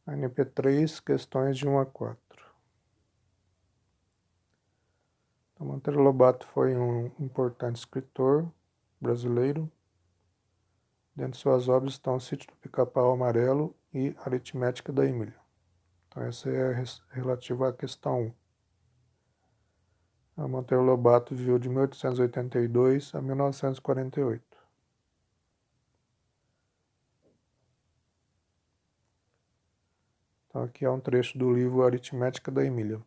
ANP3, questões de 1 a 4. Então, Monteiro Lobato foi um importante escritor brasileiro. Dentre suas obras estão O Sítio do Pica-Pau Amarelo e Aritmética da Emília. Então, essa é relativa à questão 1. Monteiro Lobato viveu de 1882 a 1948. Então, aqui é um trecho do livro Aritmética da Emília.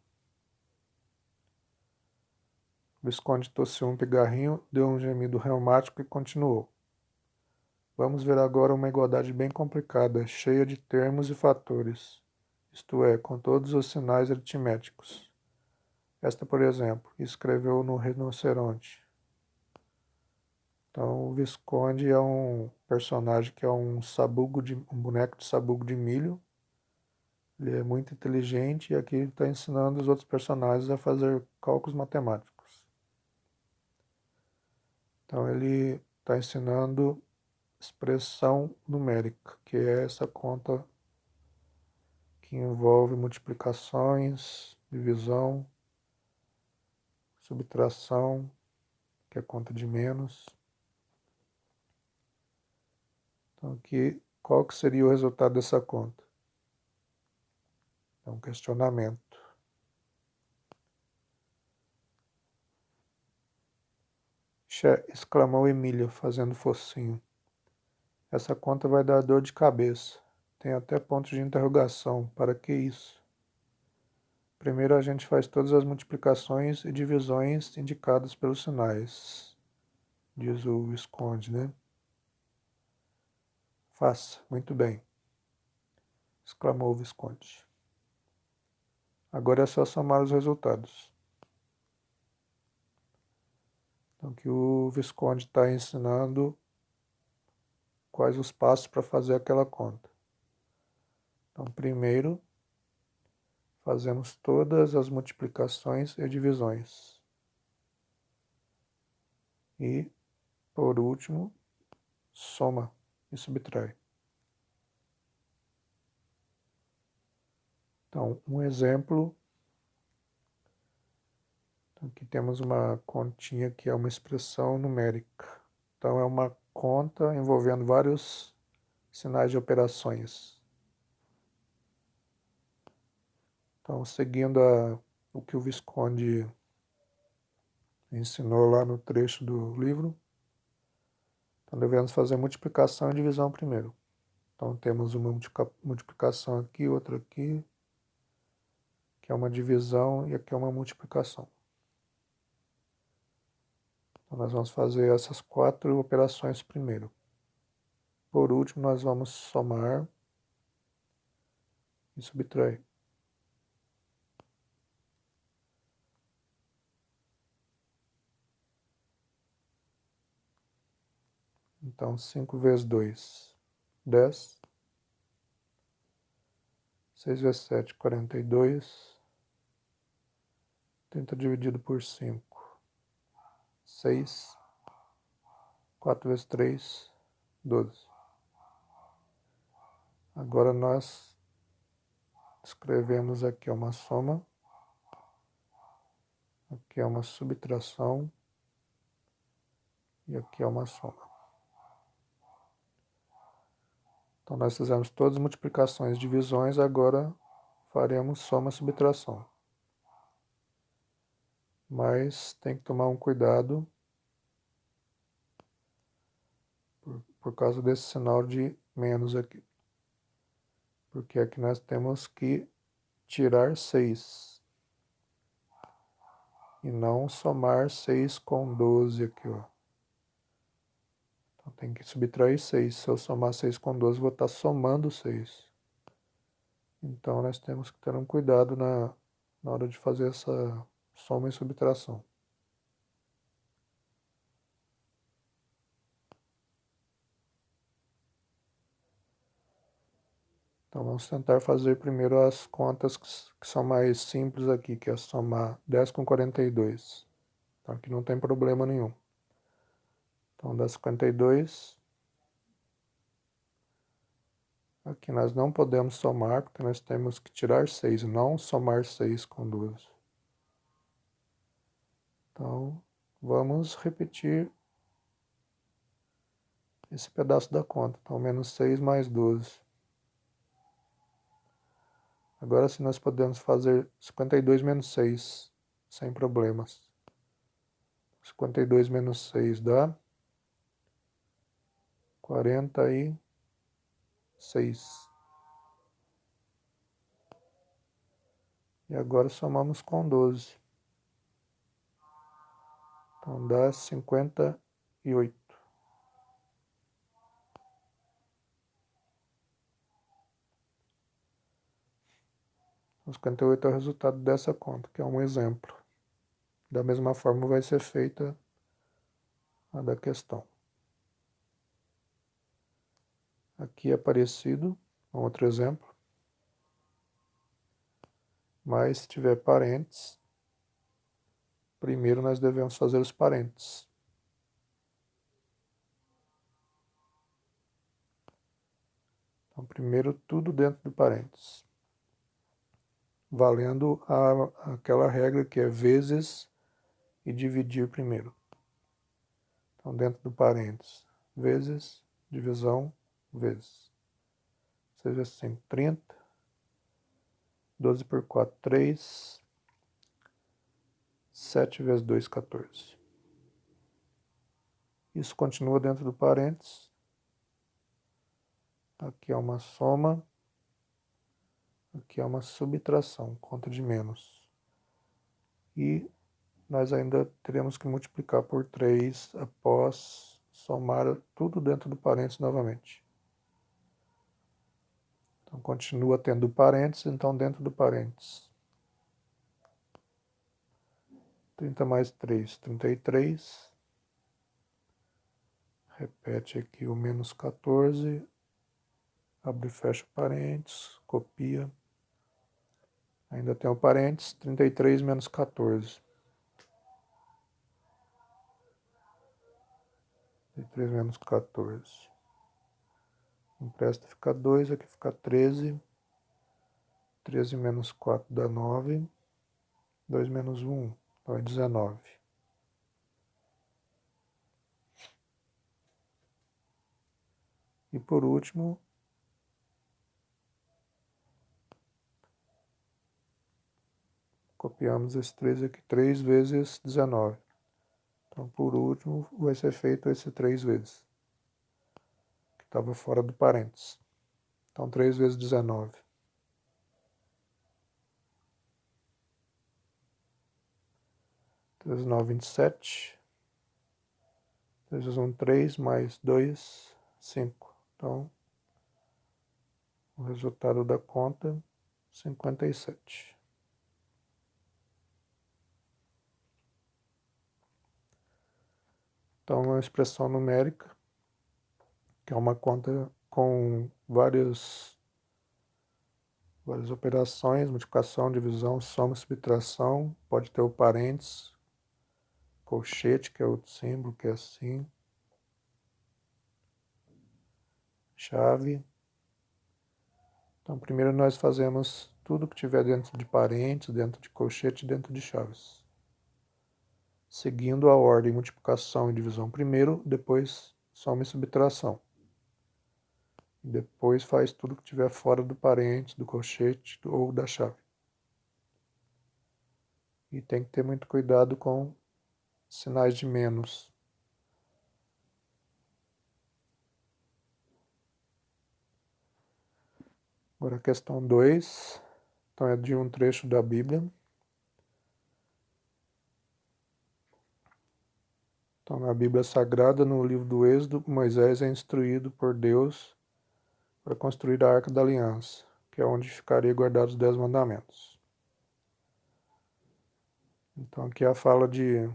O Visconde tossiu um pigarrinho, deu um gemido reumático e continuou. Vamos ver agora uma igualdade bem complicada, cheia de termos e fatores, isto é, com todos os sinais aritméticos. Esta, por exemplo, escreveu no rinoceronte. Então, o Visconde é um personagem que é um boneco de sabugo de milho. Ele é muito inteligente e aqui ele está ensinando os outros personagens a fazer cálculos matemáticos. Então, ele está ensinando expressão numérica, que é essa conta que envolve multiplicações, divisão, subtração, que é conta de menos. Então, aqui, qual que seria o resultado dessa conta? É um questionamento. Exclamou Emília, fazendo focinho. Essa conta vai dar dor de cabeça. Tem até pontos de interrogação. Para que isso? Primeiro a gente faz todas as multiplicações e divisões indicadas pelos sinais, diz o Visconde, né? Faça, muito bem, exclamou o Visconde. Agora é só somar os resultados. Então, que o Visconde está ensinando quais os passos para fazer aquela conta. Então, primeiro, fazemos todas as multiplicações e divisões. E, por último, soma e subtrai. Então, um exemplo. Aqui temos uma continha que é uma expressão numérica. Então, é uma conta envolvendo vários sinais de operações. Então, seguindo o que o Visconde ensinou lá no trecho do livro, então devemos fazer multiplicação e divisão primeiro. Então, temos uma multiplicação aqui, outra aqui, que é uma divisão, e aqui é uma multiplicação. Então, nós vamos fazer essas 4 operações primeiro. Por último, nós vamos somar e subtrair. Então, 5 vezes 2, 10. 6 vezes 7, 42. 30 dividido por 5, 6. 4 vezes 3, 12. Agora nós escrevemos aqui uma soma, aqui é uma subtração e aqui é uma soma. Então nós fizemos todas as multiplicações e divisões, agora faremos soma e subtração. Mas tem que tomar um cuidado por causa desse sinal de menos aqui. Porque aqui nós temos que tirar 6. E não somar 6 com 12 aqui, ó. Então tem que subtrair 6. Se eu somar 6 com 12, vou estar somando 6. Então nós temos que ter um cuidado na hora de fazer essa soma e subtração. Então vamos tentar fazer primeiro as contas que são mais simples aqui, que é somar 10 com 42. Então aqui não tem problema nenhum. Então dá 52. Aqui nós não podemos somar, porque nós temos que tirar 6, não somar 6 com 12. Então, vamos repetir esse pedaço da conta. Então, menos 6 mais 12. Agora sim nós podemos fazer 52 menos 6, sem problemas. 52 menos 6 dá 46. E agora somamos com 12. Então dá 58. O 58 é o resultado dessa conta, que é um exemplo. Da mesma forma vai ser feita a da questão. Aqui é parecido, um outro exemplo. Mas se tiver parentes, primeiro nós devemos fazer os parentes. Então, primeiro tudo dentro do parênteses. Valendo aquela regra que é vezes e dividir primeiro. Então, dentro do parênteses, vezes, divisão, vezes. Seja assim, 30, 12 por 4, 3, 7 vezes 2, 14. Isso continua dentro do parênteses. Aqui é uma soma. Aqui é uma subtração, conta de menos. E nós ainda teremos que multiplicar por 3 após somar tudo dentro do parênteses novamente. Então, continua tendo parênteses, então dentro do parênteses. 30 mais 3, 33. Repete aqui o menos 14. Abre e fecha o parênteses, copia. Ainda tem o parênteses, 33 menos 14. 33 menos 14. Empresta fica 2, aqui fica 13. 13 menos 4 dá 9. 2 menos 1, então é 19. E por último, copiamos esse 3 aqui, 3 vezes 19. Então, por último, vai ser feito esse 3 vezes, que estava fora do parênteses. Então, 3 vezes 19. 3 vezes 9, 27. 3 vezes 1, 3, mais 2, 5. Então, o resultado da conta, 57. Então, uma expressão numérica, que é uma conta com várias operações, multiplicação, divisão, soma, subtração, pode ter o parênteses, colchete, que é outro símbolo, que é assim, chave. Então, primeiro nós fazemos tudo que tiver dentro de parênteses, dentro de colchete, dentro de chaves. Seguindo a ordem multiplicação e divisão primeiro, depois soma e subtração. Depois faz tudo que tiver fora do parênteses, do colchete ou da chave. E tem que ter muito cuidado com sinais de menos. Agora a questão 2, então é de um trecho da Bíblia. Então na Bíblia Sagrada, no livro do Êxodo, Moisés é instruído por Deus para construir a Arca da Aliança, que é onde ficaria guardados os 10 mandamentos. Então aqui é a fala de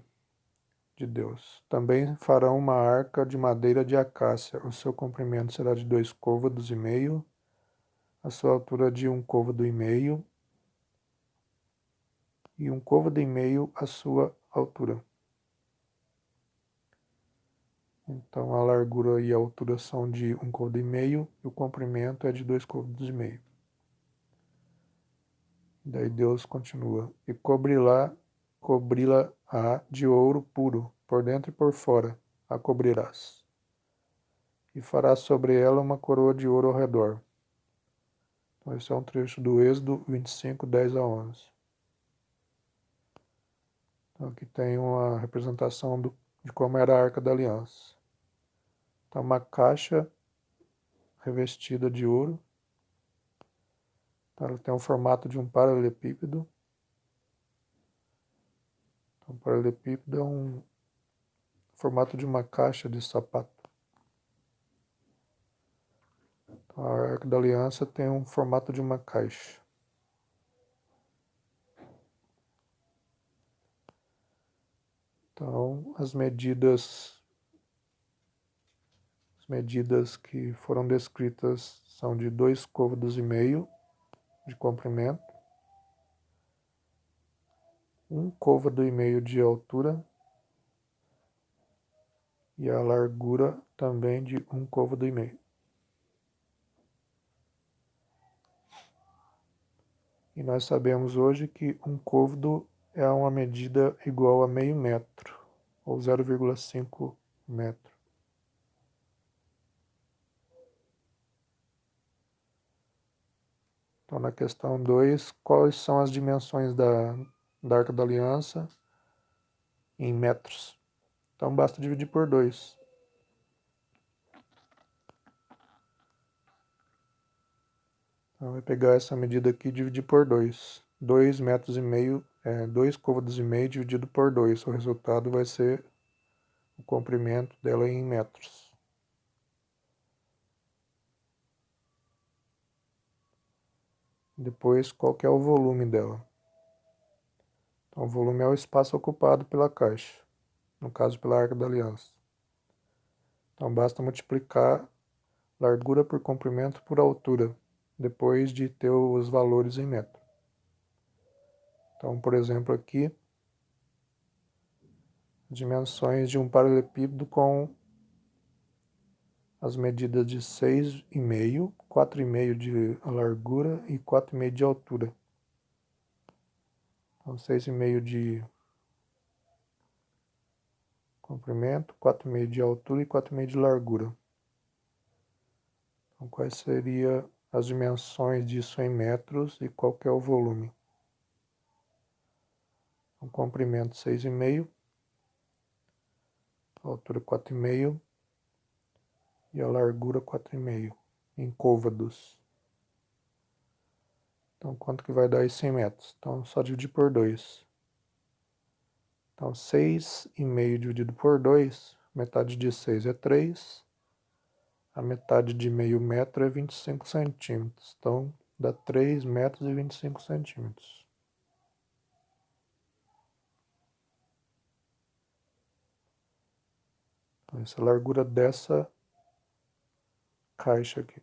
Deus. Também farão uma arca de madeira de acácia. O seu comprimento será de 2 côvados e meio, a sua altura de 1 côvado e meio, e 1 côvado e meio a sua altura. Então a largura e a altura são de 1 côvado e meio e o comprimento é de 2 côvados e meio. Daí Deus continua: e cobri-la de ouro puro, por dentro e por fora, a cobrirás. E farás sobre ela uma coroa de ouro ao redor. Então esse é um trecho do Êxodo 25, 10 a 11. Então aqui tem uma representação de como era a Arca da Aliança. Então uma caixa revestida de ouro. Então, ela tem o formato de um paralelepípedo. Então, um paralelepípedo é um formato de uma caixa de sapato. Então, a Arca da Aliança tem um formato de uma caixa. Então, as medidas que foram descritas são de 2 côvados e meio de comprimento, 1 côvado e meio de altura e a largura também de 1 côvado e meio. E nós sabemos hoje que 1 côvado é uma medida igual a meio metro, ou 0,5 metro. Então, na questão 2, quais são as dimensões da Arca da Aliança em metros? Então, basta dividir por 2. Então, vai pegar essa medida aqui e dividir por 2. 2 metros e meio, 2 côvados e meio dividido por 2. O resultado vai ser o comprimento dela em metros. Depois, qual que é o volume dela? Então, o volume é o espaço ocupado pela caixa, no caso pela Arca da Aliança. Então, basta multiplicar largura por comprimento por altura, depois de ter os valores em metro. Então, por exemplo, aqui, dimensões de um paralelepípedo com as medidas de 6,5, 4,5 de largura e 4,5 de altura. Então, 6,5 de comprimento, 4,5 de altura e 4,5 de largura. Então, quais seriam as dimensões disso em metros e qual que é o volume? O comprimento 6,5, a altura 4,5 e a largura 4,5 em côvados. Então, quanto que vai dar isso em metros? Então, só dividir por 2. Então, 6,5 dividido por 2, metade de 6 é 3. A metade de meio metro é 25 centímetros. Então, dá 3 metros e 25 centímetros. Então, essa é a largura dessa caixa aqui.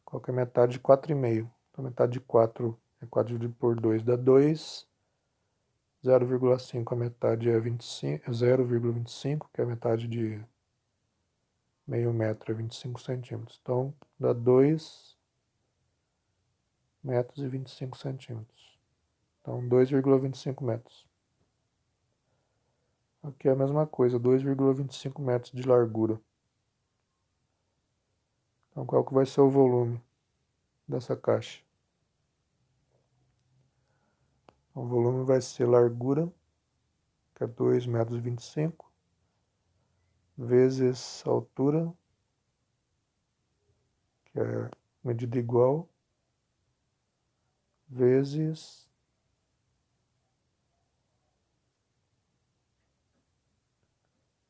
Qual que é a metade de 4,5? Então, metade de 4 é 4 dividido por 2 dá 2. 0,5 a metade é 0,25, que é a metade de meio metro é 25 centímetros. Então, dá 2 metros e 25 centímetros. Então, 2,25 metros. Aqui é a mesma coisa, 2,25 metros de largura. Então, qual que vai ser o volume dessa caixa? O volume vai ser largura, que é 2 metros e 25, vezes altura, que é medida igual, vezes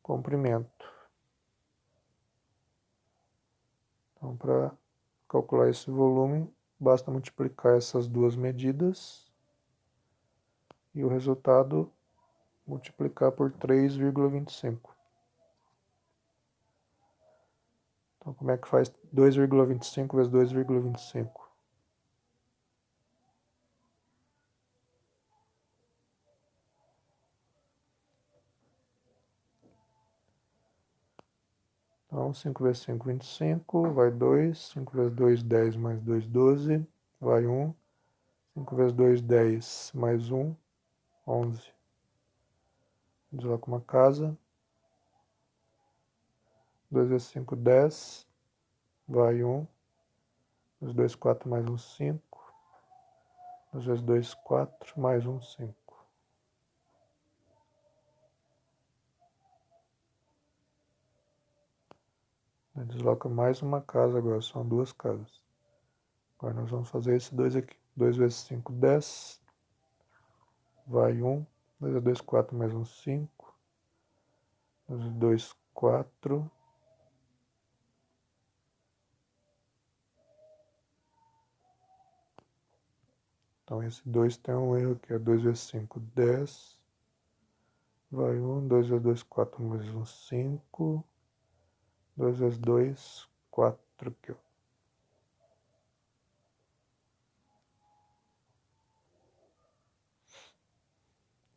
comprimento. Então, para calcular esse volume, basta multiplicar essas duas medidas e o resultado multiplicar por 3,25. Então, como é que faz 2,25 vezes 2,25? Então, 5 vezes 5, 25, vai 2. 5 vezes 2, 10, mais 2, 12, vai 1. 5 vezes 2, 10, mais 1, 11. Desloca uma casa. 2 vezes 5, 10, vai 1. 2 vezes 2, 4, mais 1, 5. 2 vezes 2, 4, mais 1, 5. Desloca mais uma casa agora, são duas casas. Agora nós vamos fazer esse 2 aqui. 2 vezes 5, 10. Vai 1. 2 vezes 2, 4, mais 1, 5. 2 vezes 2, 4. Então esse 2 tem um erro aqui, é 2 vezes 5, 10. Vai 1. 2 vezes 2, 4, mais 1, 5. 2 vezes 2, 4 aqui, ó.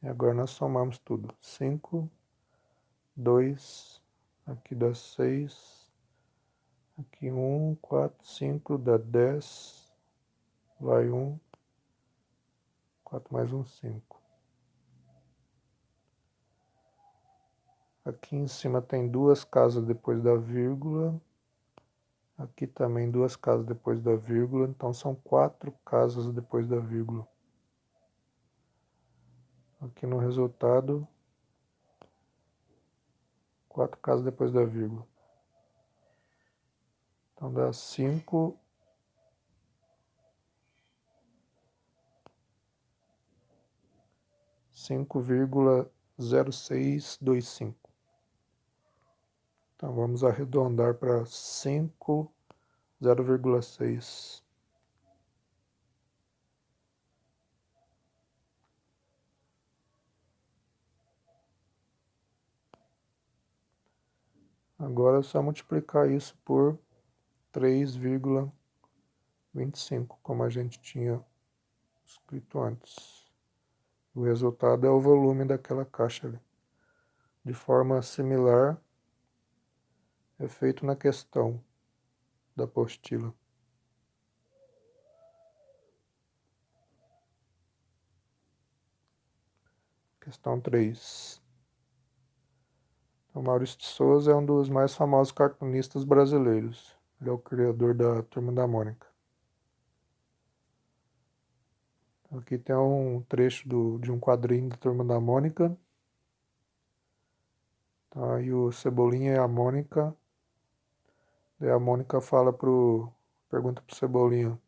E agora nós somamos tudo. 5, 2, aqui dá 6, aqui 1, 4, 5, dá 10, vai 1, 4 mais 1, 5. Aqui em cima tem duas casas depois da vírgula, aqui também duas casas depois da vírgula, então são 4 casas depois da vírgula. Aqui no resultado, 4 casas depois da vírgula. Então dá 5, 5,0625. Então vamos arredondar para 5, 0,6. Agora é só multiplicar isso por 3,25, como a gente tinha escrito antes. O resultado é o volume daquela caixa ali. De forma similar, é feito na questão da apostila. Questão 3. O Maurício de Souza é um dos mais famosos cartunistas brasileiros. Ele é o criador da Turma da Mônica. Aqui tem um trecho de um quadrinho da Turma da Mônica. Tá aí o Cebolinha e a Mônica. Daí a Mônica pergunta pro Cebolinha: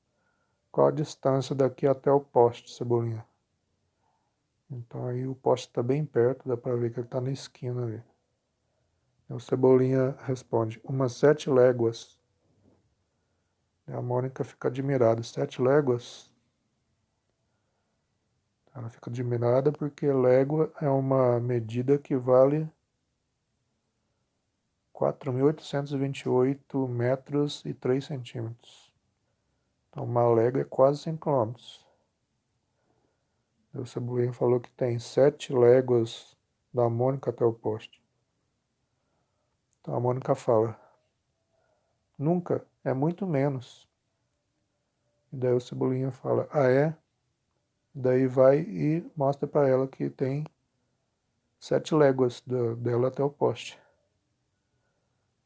qual a distância daqui até o poste, Cebolinha? Então aí o poste está bem perto, dá para ver que ele está na esquina ali. O Cebolinha responde: umas 7 léguas. E a Mônica fica admirada: 7 léguas? Ela fica admirada porque légua é uma medida que vale 4.828 metros e 3 centímetros. Então uma légua é quase 100 quilômetros. O Cebolinha falou que tem 7 léguas da Mônica até o poste. Então a Mônica fala: nunca, é muito menos. E daí o Cebolinha fala: ah, é? Daí vai e mostra para ela que tem 7 léguas dela até o poste.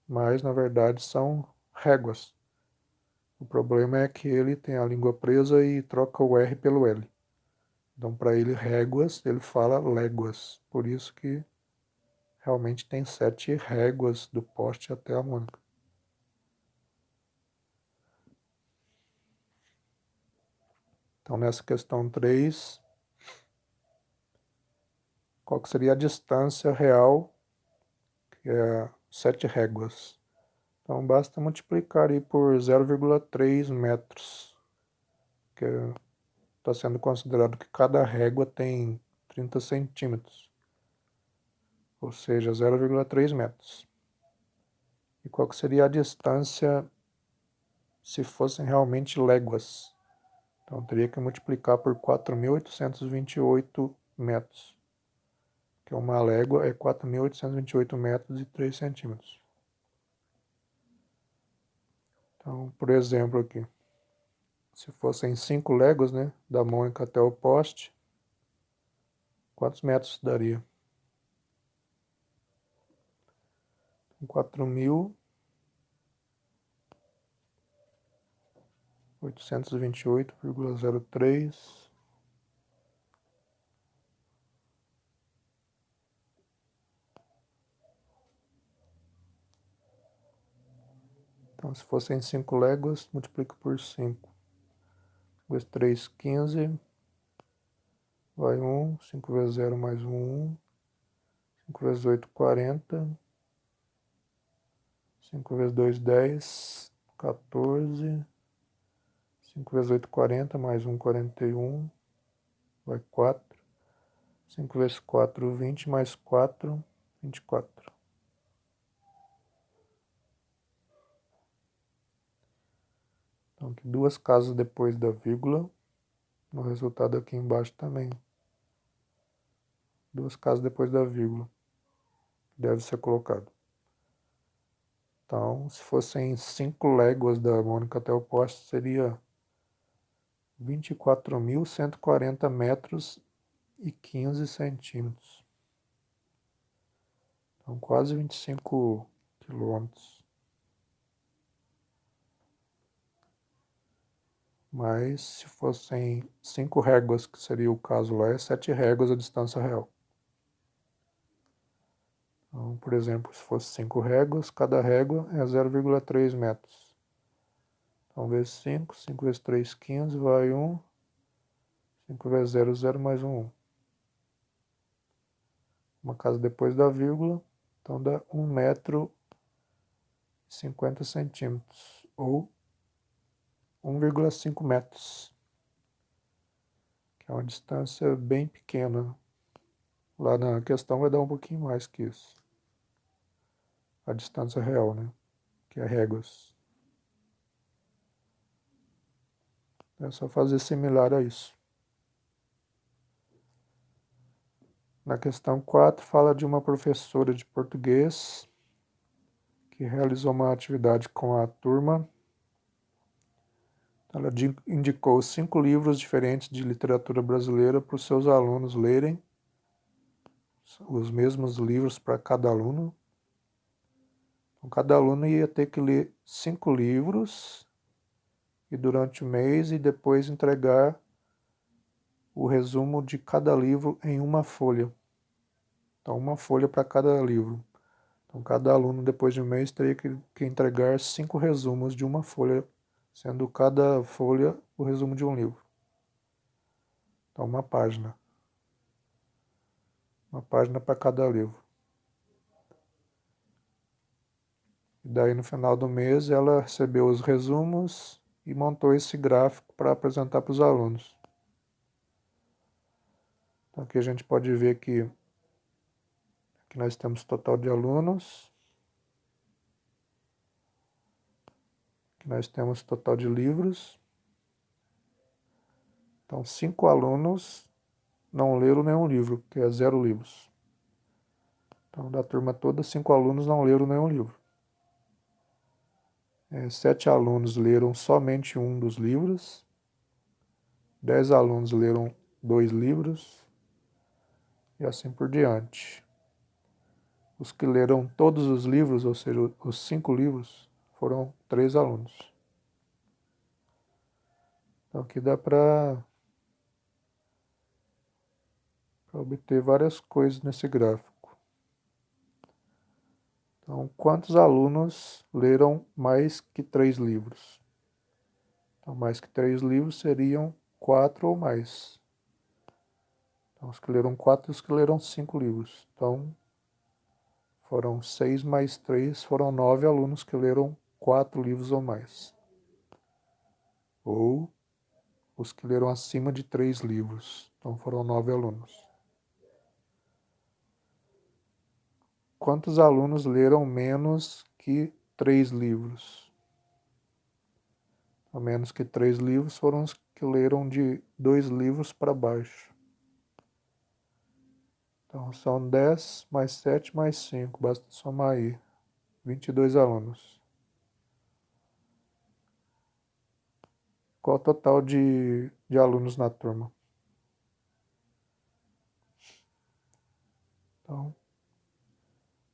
Mas na verdade são réguas. O problema é que ele tem a língua presa e troca o R pelo L. Então para ele réguas, ele fala léguas. Por isso que realmente tem 7 réguas do poste até a Mônica. Então nessa questão 3, qual que seria a distância real, que é 7 réguas? Então basta multiplicar aí por 0,3 metros, que está sendo considerado que cada régua tem 30 centímetros, ou seja, 0,3 metros. E qual que seria a distância se fossem realmente léguas? Então teria que multiplicar por 4.828 metros, que uma légua é 4.828 metros e 3 centímetros. Então, por exemplo aqui, se fossem 5 léguas, né, da Mônica até o poste, quantos metros daria? 4.828,03. Então, se fossem 5 léguas, multiplica por 5. 2, 3, 15. Vai 1. 5 vezes 0 mais 1. 5 vezes 8, 40. 5 vezes 2, 10. 14. 5 vezes 8, 40. Mais 1, 41. Vai 4. 5 vezes 4, 20. Mais 4, 24. Então, aqui 2 casas depois da vírgula. No resultado aqui embaixo também. 2 casas depois da vírgula. Deve ser colocado. Então, se fossem 5 léguas da Mônica até o poste, seria 24.140 metros e 15 centímetros. Então, quase 25 quilômetros. Mas, se fossem 5 réguas, que seria o caso lá, é 7 réguas a distância real. Então, por exemplo, se fosse 5 réguas, cada régua é 0,3 metros. Então, vezes 5, 5 vezes 3, 15, vai 1. 5 vezes 0, 0 mais 1. Uma casa depois da vírgula, então dá 1 metro e 50 centímetros, ou 1,5 metros, que é uma distância bem pequena. Lá na questão vai dar um pouquinho mais que isso. A distância real, né? Que é réguas. É só fazer similar a isso. Na questão 4, fala de uma professora de português que realizou uma atividade com a turma. Ela indicou 5 livros diferentes de literatura brasileira para os seus alunos lerem, os mesmos livros para cada aluno. Então, cada aluno ia ter que ler 5 livros e durante o mês e depois entregar o resumo de cada livro em uma folha. Então, uma folha para cada livro. Então, cada aluno, depois de um mês, teria que entregar 5 resumos de uma folha, sendo cada folha o resumo de um livro. Então, uma página. Uma página para cada livro. E daí, no final do mês, ela recebeu os resumos e montou esse gráfico para apresentar para os alunos. Então, aqui a gente pode ver que aqui nós temos total de alunos. Aqui nós temos total de livros. Então, 5 alunos não leram nenhum livro, que é 0 livros. Então, da turma toda, 5 alunos não leram nenhum livro. 7 alunos leram somente um dos livros. 10 alunos leram 2 livros. E assim por diante. Os que leram todos os livros, ou seja, os 5 livros, foram 3 alunos. Então aqui dá para obter várias coisas nesse gráfico. Então, quantos alunos leram mais que 3 livros? Então, mais que 3 livros seriam 4 ou mais. Então, os que leram 4 e os que leram 5 livros. Então, foram 6 mais 3, foram 9 alunos que leram 4 livros ou mais. Ou os que leram acima de 3 livros. Então, foram 9 alunos. Quantos alunos leram menos que 3 livros? A menos que 3 livros foram os que leram de 2 livros para baixo. Então, são 10 mais 7 mais 5. Basta somar aí. 22 alunos. Qual o total de alunos na turma? Então,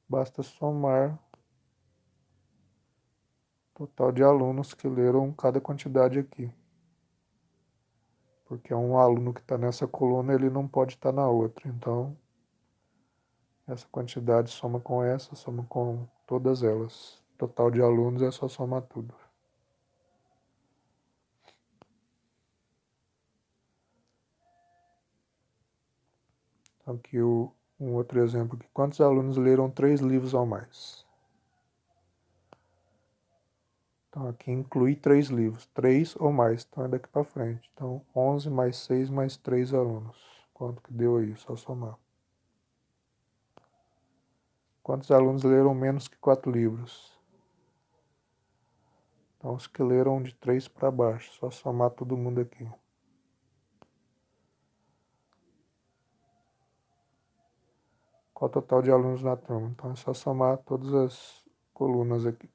basta somar o total de alunos que leram cada quantidade aqui. Porque um aluno que está nessa coluna, ele não pode estar na outra. Então, essa quantidade soma com essa, soma com todas elas. Total de alunos é só somar tudo. Aqui um outro exemplo aqui. Quantos alunos leram 3 livros ou mais? Então aqui inclui 3 livros, 3 ou mais, então é daqui para frente. Então 11 mais 6 mais 3 alunos. Quanto que deu aí? Só somar. Quantos alunos leram menos que 4 livros? Então os que leram de 3 para baixo, só somar todo mundo aqui. Qual o total de alunos na turma? Então é só somar todas as colunas aqui.